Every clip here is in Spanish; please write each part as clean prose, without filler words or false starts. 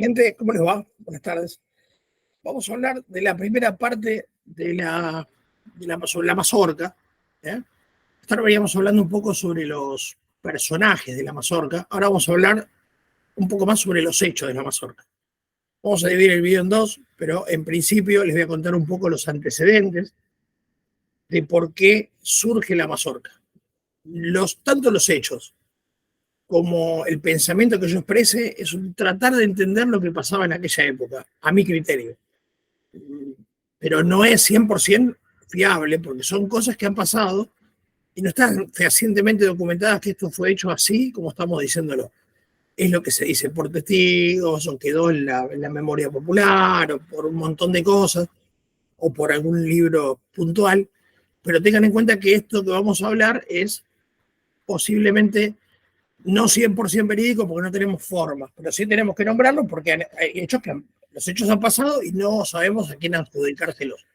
Gente, ¿cómo les va? Buenas tardes. Vamos a hablar de la primera parte sobre la mazorca. ¿Eh? Hasta ahora veníamos hablando un poco sobre los personajes de la mazorca. Ahora vamos a hablar un poco más sobre los hechos de la mazorca. Vamos a dividir el video en dos, pero en principio les voy a contar un poco los antecedentes de por qué surge la mazorca. Tanto los hechos como el pensamiento que yo exprese es tratar de entender lo que pasaba en aquella época, a mi criterio. Pero no es 100% fiable, porque son cosas que han pasado y no están fehacientemente documentadas que esto fue hecho así como estamos diciéndolo. Es lo que se dice por testigos, o quedó en la memoria popular, o por un montón de cosas, o por algún libro puntual. Pero tengan en cuenta que esto que vamos a hablar es posiblemente no 100% verídico, porque no tenemos formas, pero sí tenemos que nombrarlo porque los hechos han pasado y no sabemos a quién adjudicárselos.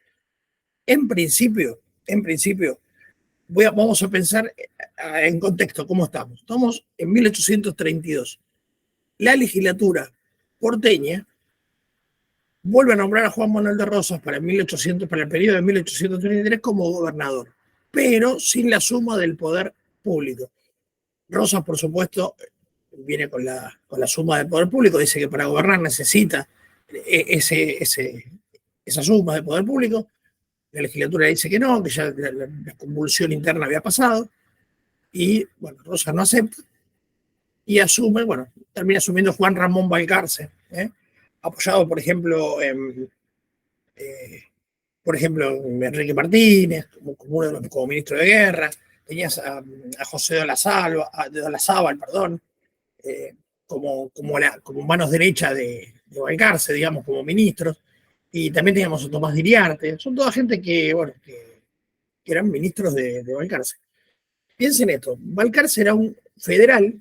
En principio, vamos a pensar en contexto cómo estamos. Estamos en 1832. La legislatura porteña vuelve a nombrar a Juan Manuel de Rosas para el periodo de 1833 como gobernador, pero sin la suma del poder público. Rosas, por supuesto, viene con la suma del poder público, dice que para gobernar necesita esa suma de poder público. La legislatura dice que no, que ya la convulsión interna había pasado, y bueno, Rosas no acepta y asume, termina asumiendo Juan Ramón Balcarce, apoyado, por ejemplo, en Enrique Martínez, como ministro de Guerra. Tenías a José de Olazábal, como manos derechas de Balcarce, digamos, como ministros. Y también teníamos a Tomás Diriarte. Son toda gente que eran ministros de Balcarce. Piensen esto, Balcarce era un federal,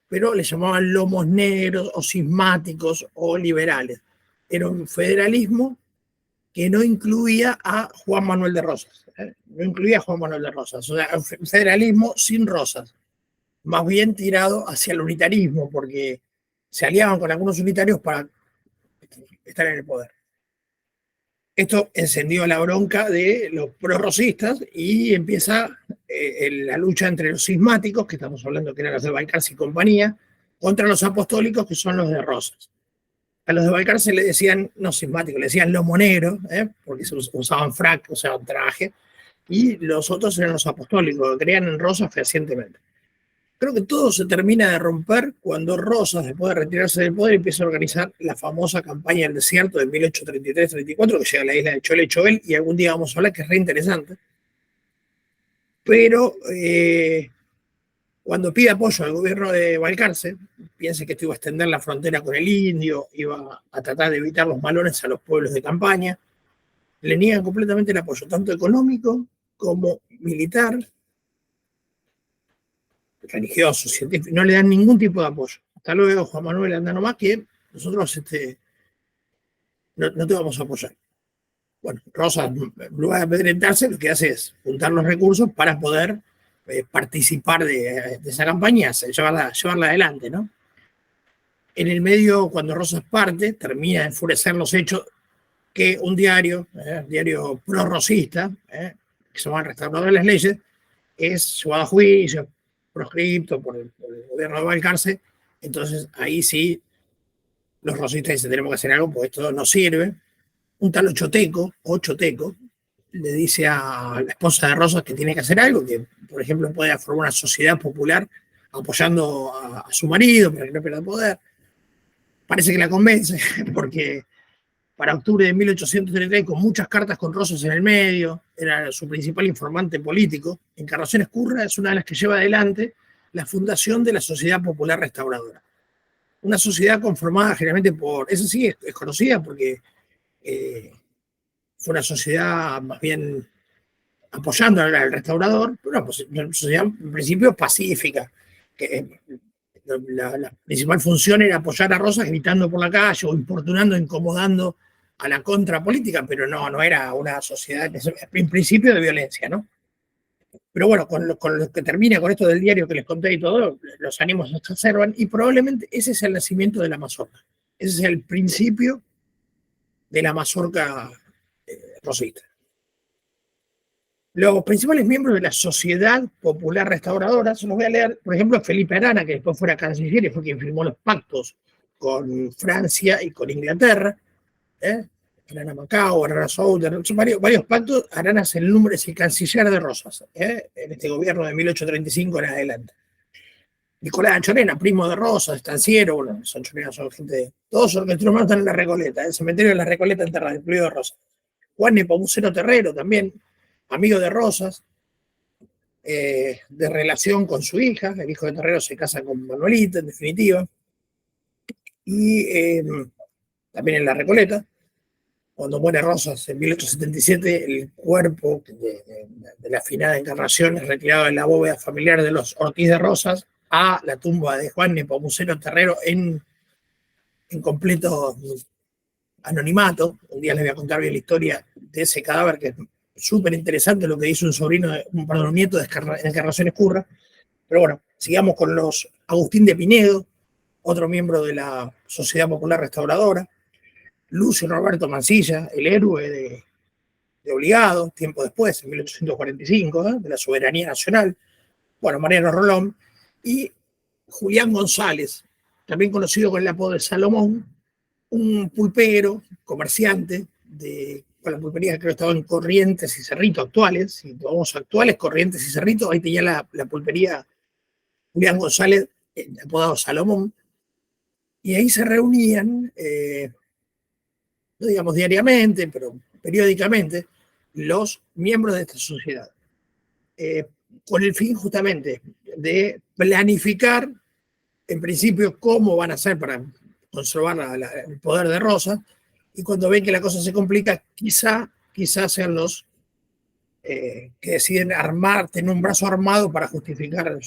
pero le llamaban lomos negros o cismáticos o liberales. Era un federalismo que no incluía a Juan Manuel de Rosas. No incluía a Juan Manuel de Rosas. O sea, un federalismo sin Rosas. Más bien tirado hacia el unitarismo, porque se aliaban con algunos unitarios para estar en el poder. Esto encendió la bronca de los prorrosistas y empieza la lucha entre los cismáticos, que estamos hablando que eran los de Balcarce y compañía, contra los apostólicos, que son los de Rosas. A los de Balcarce le decían, no cismáticos, le decían lomonero, porque se usaban frac, usaban traje, y los otros eran los apostólicos, que creían en Rosas fehacientemente. Creo que todo se termina de romper cuando Rosas, después de retirarse del poder, empieza a organizar la famosa campaña del desierto de 1833-34, que llega a la isla de Chole Choel, y algún día vamos a hablar, que es re interesante. Pero cuando pide apoyo al gobierno de Balcarce, piensa que esto iba a extender la frontera con el indio, iba a tratar de evitar los malones a los pueblos de campaña, le niegan completamente el apoyo, tanto económico como militar, religioso, científico, no le dan ningún tipo de apoyo. Hasta luego, Juan Manuel, anda nomás, que nosotros no te vamos a apoyar. Bueno, Rosas, en lugar de amedrentarse, lo que hace es juntar los recursos para poder participar de esa campaña, llevarla adelante, ¿no? En el medio, cuando Rosas parte, termina de enfurecer los hechos que un diario prorrosista, que se llama El Restaurador de las Leyes, es llevado a juicio, proscripto por el gobierno de Balcarce. Entonces ahí sí los rosistas dicen, tenemos que hacer algo porque esto no sirve. Un tal Ochoteco le dice a la esposa de Rosas que tiene que hacer algo, que por ejemplo puede formar una sociedad popular apoyando a su marido para que no pierda poder. Parece que la convence, porque para octubre de 1833, con muchas cartas con Rosas en el medio, era su principal informante político. Encarnación Ezcurra es una de las que lleva adelante la fundación de la Sociedad Popular Restauradora. Una sociedad conformada generalmente esa sí es conocida porque fue una sociedad más bien apoyando al restaurador, pero una sociedad en principio pacífica, que la principal función era apoyar a Rosas gritando por la calle o importunando, incomodando a la contrapolítica, pero no era una sociedad en principio de violencia, ¿no? Pero bueno, con lo que termina con esto del diario que les conté y todo, los ánimos se exacerban y probablemente ese es el nacimiento de la mazorca. Ese es el principio de la mazorca rosita. Los principales miembros de la Sociedad Popular Restauradora, se los voy a leer, por ejemplo, Felipe Arana, que después fuera canciller y fue quien firmó los pactos con Francia y con Inglaterra. Arana Macao, Arana Souter, son varios pactos. Arana es el canciller de Rosas, en este gobierno de 1835 en adelante. Nicolás Anchorena, primo de Rosas, estanciero, bueno, los Anchorenas son gente, todos los hermanos están en la Recoleta, el cementerio de la Recoleta enterrado, incluido Rosas. Juan Nepomuceno Terrero, también, amigo de Rosas, de relación con su hija, el hijo de Terrero se casa con Manuelita, en definitiva, y también en la Recoleta. Cuando muere Rosas en 1877, el cuerpo de la afinada encarnación es retirado de la bóveda familiar de los Ortiz de Rosas a la tumba de Juan Nepomuceno Terrero en completo anonimato. Un día les voy a contar bien la historia de ese cadáver, que es súper interesante lo que hizo un nieto de Encarnación Escurra. Pero bueno, sigamos con los Agustín de Pinedo, otro miembro de la Sociedad Popular Restauradora. Lucio Roberto Mansilla, el héroe de Obligado, tiempo después, en 1845, de la soberanía nacional. Bueno, Mariano Rolón. Y Julián González, también conocido con el apodo de Salomón, un pulpero, comerciante, con la pulpería creo que estaba en Corrientes y Cerrito actuales, si tomamos actuales, Corrientes y Cerrito, ahí tenía la pulpería Julián González, apodado Salomón, y ahí se reunían, no digamos diariamente, pero periódicamente, los miembros de esta sociedad, con el fin justamente de planificar, en principio, cómo van a hacer para conservar el poder de Rosas, y cuando ven que la cosa se complica, quizás sean los que deciden tener un brazo armado para justificar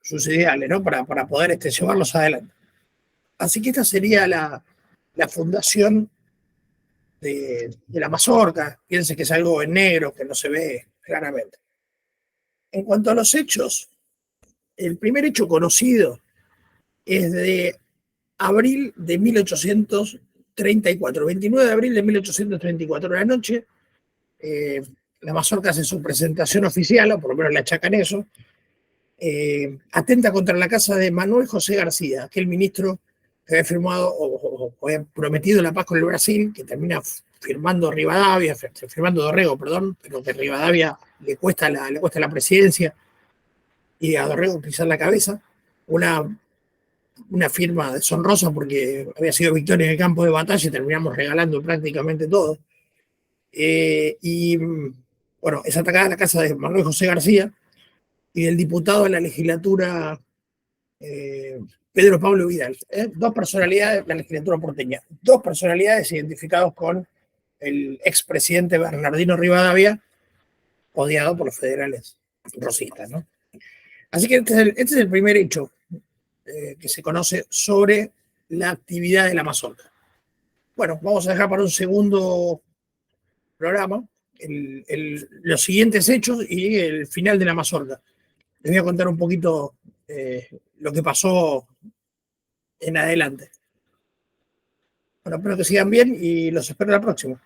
sus ideales, ¿no? Para poder llevarlos adelante. Así que esta sería la fundación de la mazorca. Piense que es algo en negro que no se ve claramente. En cuanto a los hechos, el primer hecho conocido es de abril de 1834, 29 de abril de 1834, de la noche. La mazorca hace su presentación oficial, o por lo menos le achacan eso. Atenta contra la casa de Manuel José García, aquel ministro que había firmado o había prometido la paz con el Brasil, que termina firmando Dorrego, perdón, pero que Rivadavia le cuesta la presidencia y a Dorrego pisar la cabeza. Una firma deshonrosa porque había sido victoria en el campo de batalla y terminamos regalando prácticamente todo. Y bueno, es atacada la casa de Manuel José García y del diputado de la legislatura Pedro Pablo Vidal. Dos personalidades de la legislatura porteña, dos personalidades identificados con el expresidente Bernardino Rivadavia, odiado por los federales rosistas, ¿no? Así que este es el primer hecho que se conoce sobre la actividad de la mazorca. Bueno, vamos a dejar para un segundo programa los siguientes hechos y el final de la mazorca. Les voy a contar un poquito lo que pasó en adelante. Bueno, espero que sigan bien y los espero la próxima.